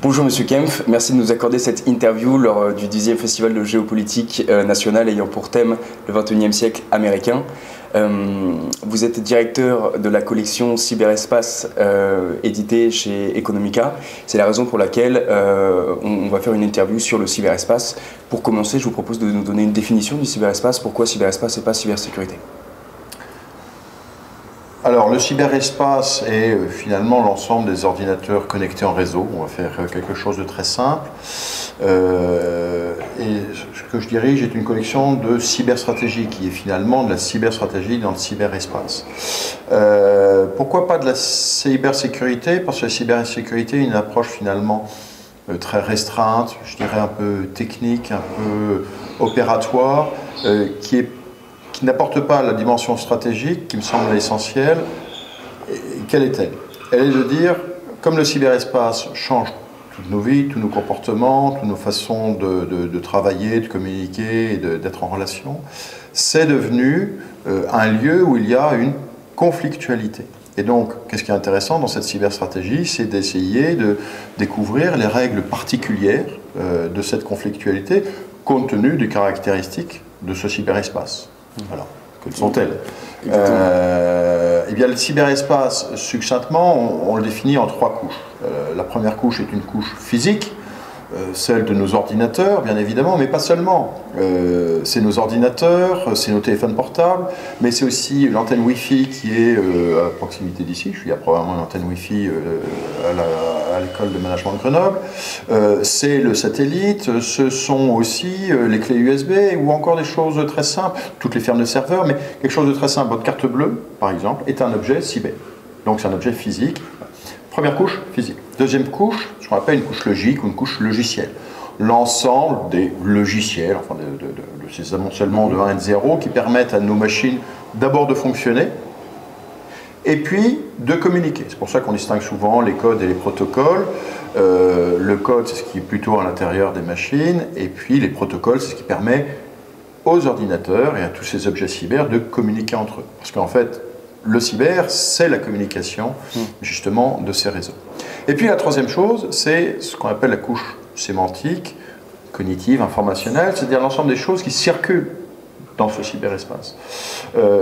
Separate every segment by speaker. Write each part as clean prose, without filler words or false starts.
Speaker 1: Bonjour Monsieur Kempf, merci de nous accorder cette interview lors du 10e Festival de géopolitique nationale ayant pour thème le 21e siècle américain. Vous êtes directeur de la collection Cyberespace éditée chez Economica. C'est la raison pour laquelle on va faire une interview sur le cyberespace. Pour commencer, je vous propose de nous donner une définition du cyberespace. Pourquoi cyberespace et pas cybersécurité?
Speaker 2: Alors, le cyberespace est finalement l'ensemble des ordinateurs connectés en réseau. On va faire quelque chose de très simple. Et ce que je dirige est une collection de cyberstratégie qui est finalement de la cyberstratégie dans le cyberespace. Pourquoi pas de la cybersécurité? Parce que la cybersécurité est une approche finalement très restreinte, je dirais un peu technique, un peu opératoire, qui n'apporte pas la dimension stratégique qui me semble essentielle. Quelle est-elle? Elle est de dire, comme le cyberespace change toutes nos vies, tous nos comportements, toutes nos façons de travailler, de communiquer et d'être en relation, c'est devenu un lieu où il y a une conflictualité. Et donc, qu'est-ce qui est intéressant dans cette cyberstratégie, c'est d'essayer de découvrir les règles particulières de cette conflictualité, compte tenu des caractéristiques de ce cyberespace. Alors, quelles sont-elles? Eh bien, le cyberespace, succinctement, on le définit en trois couches. La première couche est une couche physique, celle de nos ordinateurs, bien évidemment, mais pas seulement. C'est nos ordinateurs, c'est nos téléphones portables, mais c'est aussi l'antenne Wi-Fi qui est à proximité d'ici. Il y a probablement une antenne Wi-Fi à l'école de management de Grenoble. C'est le satellite, ce sont aussi les clés USB ou encore des choses très simples, toutes les fermes de serveurs, mais quelque chose de très simple. Votre carte bleue, par exemple, est un objet cyber. Donc c'est un objet physique. Première couche, physique. Deuxième couche, ce qu'on appelle une couche logique ou une couche logicielle. L'ensemble des logiciels, enfin de ces amoncellements de 1 et de 0 qui permettent à nos machines d'abord de fonctionner et puis de communiquer. C'est pour ça qu'on distingue souvent les codes et les protocoles. Le code, c'est ce qui est plutôt à l'intérieur des machines, et puis les protocoles, c'est ce qui permet aux ordinateurs et à tous ces objets cyber de communiquer entre eux. Parce qu'en fait, le cyber, c'est la communication, justement, de ces réseaux. Et puis la troisième chose, c'est ce qu'on appelle la couche sémantique, cognitive, informationnelle, c'est-à-dire l'ensemble des choses qui circulent dans ce cyberespace.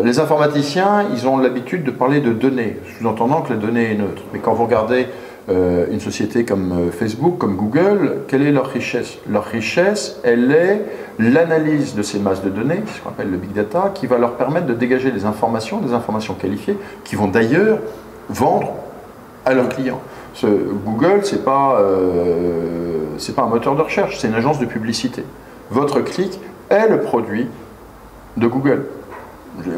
Speaker 2: Les informaticiens, ils ont l'habitude de parler de données, sous-entendant que la donnée est neutre. Mais quand vous regardez une société comme Facebook, comme Google, quelle est leur richesse? Leur richesse, elle est l'analyse de ces masses de données, ce qu'on appelle le big data, qui va leur permettre de dégager des informations qualifiées, qui vont d'ailleurs vendre à leurs clients. Google, c'est pas un moteur de recherche, c'est une agence de publicité. Votre clic est le produit de Google.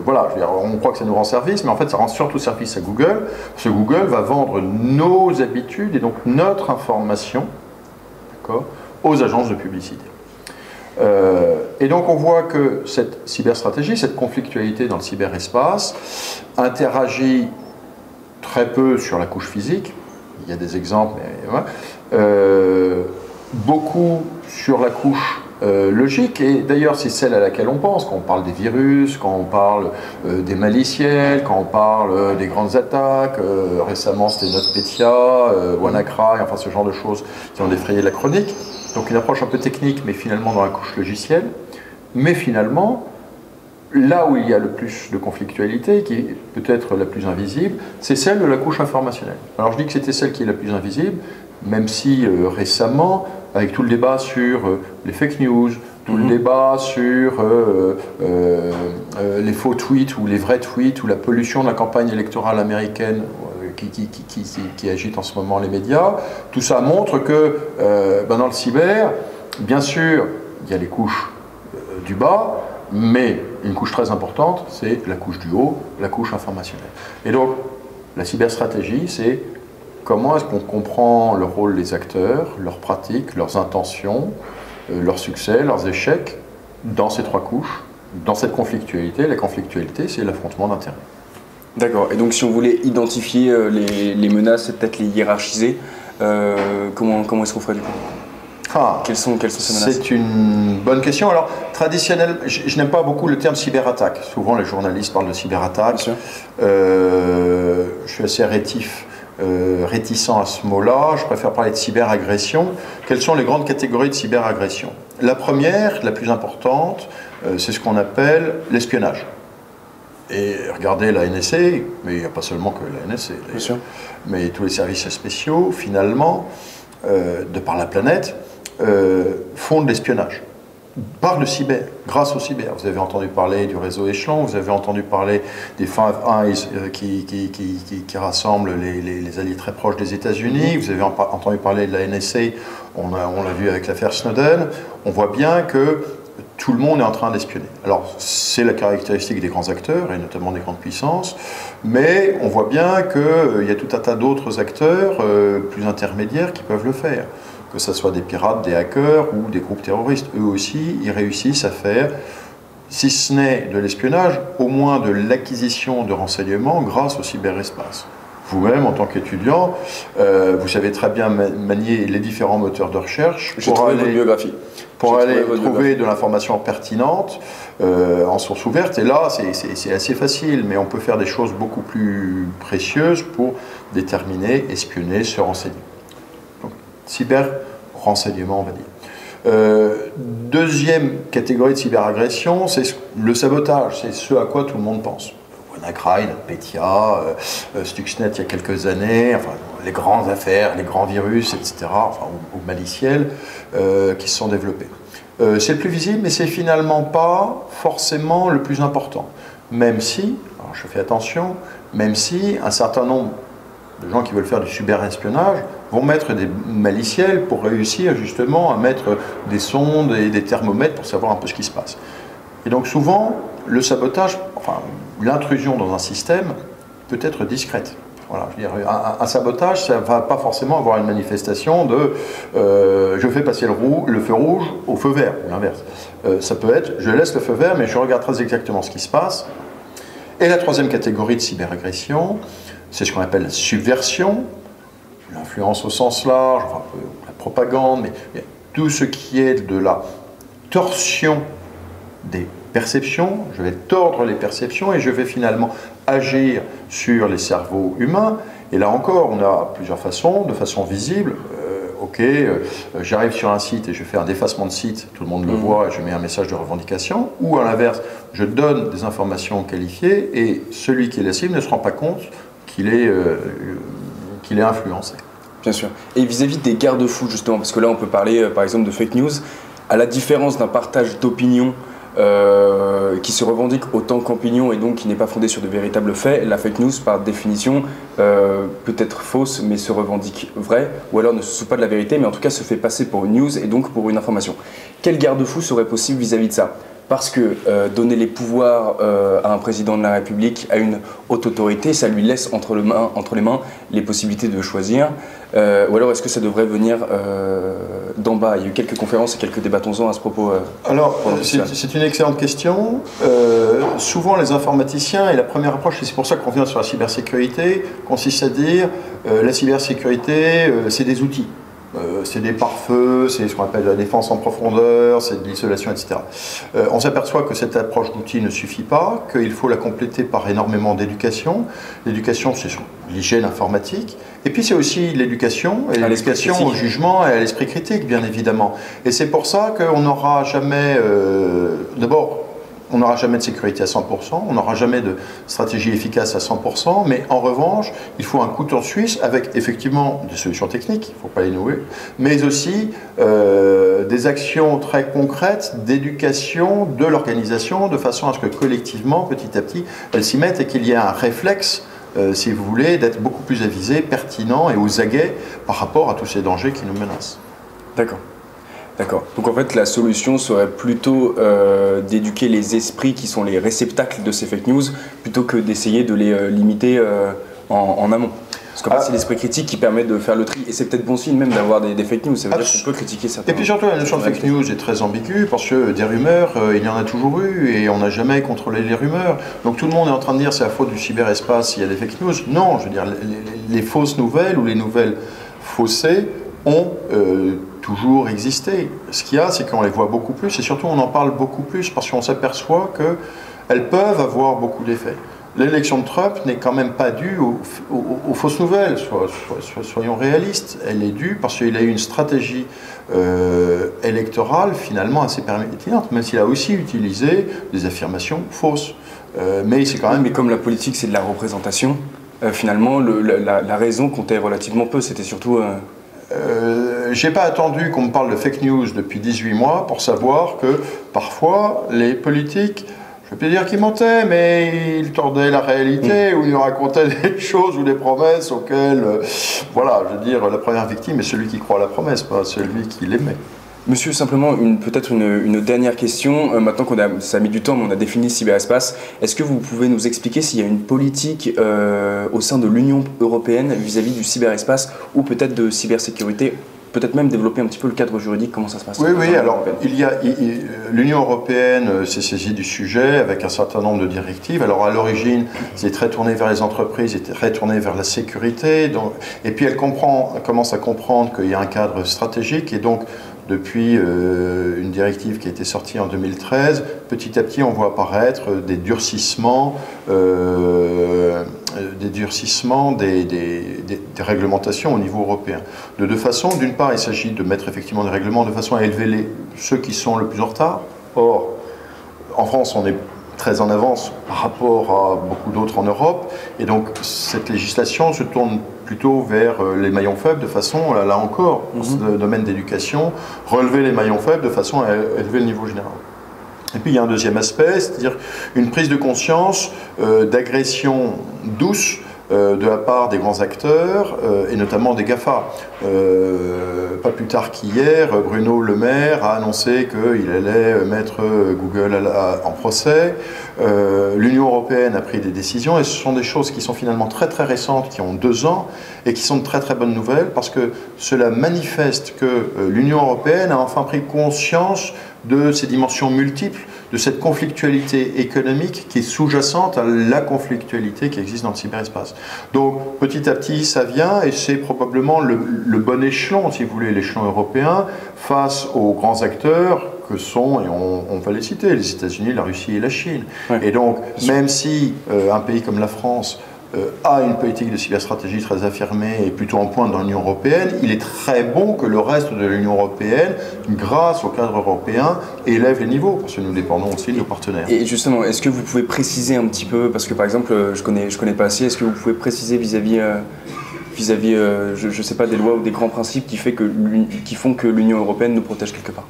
Speaker 2: Voilà, on croit que ça nous rend service, mais en fait ça rend surtout service à Google, parce que Google va vendre nos habitudes et donc notre information, aux agences de publicité. Et donc on voit que cette cyberstratégie, cette conflictualité dans le cyberespace, interagit très peu sur la couche physique, il y a des exemples, mais beaucoup sur la couche logique, et d'ailleurs c'est celle à laquelle on pense quand on parle des virus, quand on parle des maliciels, quand on parle des grandes attaques. Récemment c'était NotPetya, WannaCry, enfin ce genre de choses qui ont défrayé la chronique. Donc une approche un peu technique, mais finalement dans la couche logicielle. Mais finalement, là où il y a le plus de conflictualité, qui est peut-être la plus invisible, c'est celle de la couche informationnelle. Alors je dis que c'était celle qui est la plus invisible, même si récemment, avec tout le débat sur les fake news, tout le débat sur les faux tweets ou les vrais tweets, ou la pollution de la campagne électorale américaine qui agite en ce moment les médias, tout ça montre que dans le cyber, bien sûr, il y a les couches du bas, mais une couche très importante, c'est la couche du haut, la couche informationnelle. Et donc, la cyberstratégie, c'est comment est-ce qu'on comprend le rôle des acteurs, leurs pratiques, leurs intentions, leurs succès, leurs échecs, dans ces trois couches, dans cette conflictualité. La conflictualité, c'est l'affrontement d'intérêts.
Speaker 1: D'accord. Et donc, si on voulait identifier les menaces et peut-être les hiérarchiser, comment est-ce qu'on ferait du coup? Quelles sont ces menaces? C'est
Speaker 2: une bonne question. Alors, traditionnellement, je n'aime pas beaucoup le terme cyberattaque. Souvent, les journalistes parlent de cyberattaque. Je suis assez rétif réticent à ce mot-là, je préfère parler de cyberagression. Quelles sont les grandes catégories de cyberagression? La première, la plus importante, c'est ce qu'on appelle l'espionnage. Et regardez la NSA, mais il n'y a pas seulement que la NSA, mais tous les services spéciaux, finalement, de par la planète, font de l'espionnage. Par le cyber, grâce au cyber. Vous avez entendu parler du réseau Échelon, vous avez entendu parler des Five Eyes qui rassemblent les alliés très proches des États-Unis, vous avez entendu parler de la NSA, on l'a vu avec l'affaire Snowden. On voit bien que tout le monde est en train d'espionner. Alors, c'est la caractéristique des grands acteurs, et notamment des grandes puissances, mais on voit bien qu'il y a tout un tas d'autres acteurs plus intermédiaires qui peuvent le faire. Que ce soit des pirates, des hackers ou des groupes terroristes, eux aussi, ils réussissent à faire, si ce n'est de l'espionnage, au moins de l'acquisition de renseignements grâce au cyberespace. Vous-même, en tant qu'étudiant, vous savez très bien manier les différents moteurs de recherche pour aller trouver de l'information pertinente en source ouverte. Et là, c'est assez facile, mais on peut faire des choses beaucoup plus précieuses pour déterminer, espionner, se renseigner. Donc, cyber-renseignement, on va dire. Deuxième catégorie de cyberagression, c'est le sabotage, c'est ce à quoi tout le monde pense. WannaCry, NotPetya, Stuxnet il y a quelques années, enfin, les grandes affaires, les grands virus, etc., enfin, ou maliciels, qui se sont développés. C'est le plus visible, mais c'est finalement pas forcément le plus important. Même si, alors je fais attention, même si un certain nombre de gens qui veulent faire du cyber-espionnage vont mettre des maliciels pour réussir justement à mettre des sondes et des thermomètres pour savoir un peu ce qui se passe. Et donc souvent, le sabotage, enfin l'intrusion dans un système peut être discrète. Voilà, je veux dire, un sabotage, ça ne va pas forcément avoir une manifestation de je fais passer le feu rouge au feu vert, ou l'inverse. Ça peut être je laisse le feu vert, mais je regarde très exactement ce qui se passe. Et la troisième catégorie de cyberagression, c'est ce qu'on appelle la subversion, l'influence au sens large, enfin, la propagande, mais tout ce qui est de la torsion des perceptions, je vais tordre les perceptions et je vais finalement agir sur les cerveaux humains. Et là encore, on a plusieurs façons, de façon visible. J'arrive sur un site et je fais un défacement de site, tout le monde le voit, et je mets un message de revendication. Ou à l'inverse, je donne des informations qualifiées et celui qui est la cible ne se rend pas compte qu'il est influencé.
Speaker 1: Bien sûr. Et vis-à-vis des garde-fous, justement, parce que là, on peut parler, par exemple, de fake news, à la différence d'un partage d'opinion qui se revendique autant qu'opinion et donc qui n'est pas fondé sur de véritables faits, la fake news, par définition, peut être fausse, mais se revendique vraie, ou alors ne se soucie pas de la vérité, mais en tout cas se fait passer pour une news et donc pour une information. Quel garde-fou serait possible vis-à-vis de ça ? Parce que donner les pouvoirs à un président de la République, à une haute autorité, ça lui laisse entre les mains les possibilités de choisir. Ou alors est-ce que ça devrait venir d'en bas ? Il y a eu quelques conférences et quelques débattons-en à ce propos.
Speaker 2: Alors, c'est une excellente question. Souvent, les informaticiens, et la première approche, et c'est pour ça qu'on revient sur la cybersécurité, consiste à dire la cybersécurité, c'est des outils. C'est des pare-feux, c'est ce qu'on appelle la défense en profondeur, c'est de l'isolation, etc. On s'aperçoit que cette approche d'outils ne suffit pas, qu'il faut la compléter par énormément d'éducation. L'éducation, c'est sur l'hygiène informatique, et puis c'est aussi l'éducation, et l'éducation au jugement et à l'esprit critique, bien évidemment. Et c'est pour ça qu'on n'aura jamais, d'abord, on n'aura jamais de sécurité à 100%, on n'aura jamais de stratégie efficace à 100%, mais en revanche, il faut un couteau suisse avec effectivement des solutions techniques, il ne faut pas les nouer, mais aussi des actions très concrètes d'éducation de l'organisation, de façon à ce que collectivement, petit à petit, elle s'y mette et qu'il y ait un réflexe, si vous voulez, d'être beaucoup plus avisé, pertinent et aux aguets par rapport à tous ces dangers qui nous menacent.
Speaker 1: D'accord. D'accord. Donc en fait, la solution serait plutôt d'éduquer les esprits qui sont les réceptacles de ces fake news, plutôt que d'essayer de les limiter en amont. Parce qu'en fait, c'est l'esprit critique qui permet de faire le tri. Et c'est peut-être bon signe même d'avoir des fake news. Ça veut dire qu'on peut critiquer certains.
Speaker 2: Et puis surtout, la notion de fake news est très ambiguë, parce que des rumeurs, il y en a toujours eu, et on n'a jamais contrôlé les rumeurs. Donc tout le monde est en train de dire c'est la faute du cyberespace, il y a des fake news. Non, je veux dire, les fausses nouvelles ou les nouvelles faussées ont toujours existé. Ce qu'il y a, c'est qu'on les voit beaucoup plus, et surtout on en parle beaucoup plus, parce qu'on s'aperçoit qu'elles peuvent avoir beaucoup d'effets. l'élection de Trump n'est quand même pas due aux fausses nouvelles, soyons réalistes. Elle est due parce qu'il a eu une stratégie électorale finalement assez pertinente, même s'il a aussi utilisé des affirmations fausses. Mais c'est quand même...
Speaker 1: Mais comme la politique c'est de la représentation, finalement la raison comptait relativement peu, c'était surtout...
Speaker 2: J'ai pas attendu qu'on me parle de fake news depuis 18 mois pour savoir que parfois les politiques, je peux dire qu'ils mentaient, mais ils tordaient la réalité ou ils racontaient des choses ou des promesses auxquelles, voilà, je veux dire, la première victime est celui qui croit à la promesse, pas celui qui l'émet.
Speaker 1: Monsieur, simplement peut-être une dernière question. Maintenant ça a mis du temps, mais on a défini le cyberespace. Est-ce que vous pouvez nous expliquer s'il y a une politique au sein de l'Union européenne vis-à-vis du cyberespace ou peut-être de cybersécurité, peut-être même développer un petit peu le cadre juridique, comment ça se passe?
Speaker 2: Oui, alors l'Union européenne s'est saisie du sujet avec un certain nombre de directives. Alors à l'origine, c'est très tourné vers les entreprises, c'est très tourné vers la sécurité. Et puis elle commence à comprendre qu'il y a un cadre stratégique et donc depuis une directive qui a été sortie en 2013, petit à petit on voit apparaître des durcissements des réglementations au niveau européen. De deux façons. D'une part, il s'agit de mettre effectivement des règlements de façon à élever ceux qui sont le plus en retard. Or, en France, on est très en avance par rapport à beaucoup d'autres en Europe, et donc cette législation se tourne plutôt vers les maillons faibles de façon, là encore, dans ce domaine d'éducation, relever les maillons faibles de façon à élever le niveau général. Et puis il y a un deuxième aspect, c'est-à-dire une prise de conscience d'agression douce de la part des grands acteurs et notamment des GAFA. Pas plus tard qu'hier, Bruno Le Maire a annoncé qu'il allait mettre Google en procès. L'Union européenne a pris des décisions et ce sont des choses qui sont finalement très très récentes, qui ont 2 ans et qui sont de très très bonnes nouvelles parce que cela manifeste que l'Union européenne a enfin pris conscience de ces dimensions multiples, de cette conflictualité économique qui est sous-jacente à la conflictualité qui existe dans le cyberespace. Donc petit à petit ça vient et c'est probablement le bon échelon, si vous voulez, l'échelon européen face aux grands acteurs que sont, et on va les citer, les États-Unis, la Russie et la Chine. Ouais. Et donc même si un pays comme la France a une politique de cyberstratégie très affirmée et plutôt en pointe dans l'Union européenne, il est très bon que le reste de l'Union européenne, grâce au cadre européen, élève les niveaux, parce que nous dépendons aussi de nos partenaires.
Speaker 1: Et justement, est-ce que vous pouvez préciser un petit peu, parce que par exemple, je connais pas assez, est-ce que vous pouvez préciser vis-à-vis, je sais pas, des lois ou des grands principes qui font que l'Union européenne nous protège quelque part?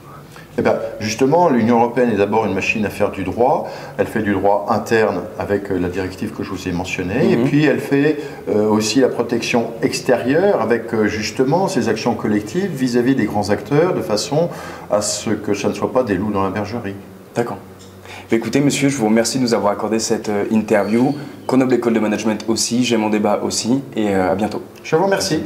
Speaker 2: Eh bien, justement, l'Union européenne est d'abord une machine à faire du droit. Elle fait du droit interne avec la directive que je vous ai mentionnée. Et puis, elle fait aussi la protection extérieure avec justement ces actions collectives vis-à-vis des grands acteurs de façon à ce que ça ne soit pas des loups dans la bergerie.
Speaker 1: D'accord. Écoutez, monsieur, je vous remercie de nous avoir accordé cette interview. Grenoble École de Management aussi, J'aime mon débat aussi. Et à bientôt.
Speaker 2: Je vous remercie.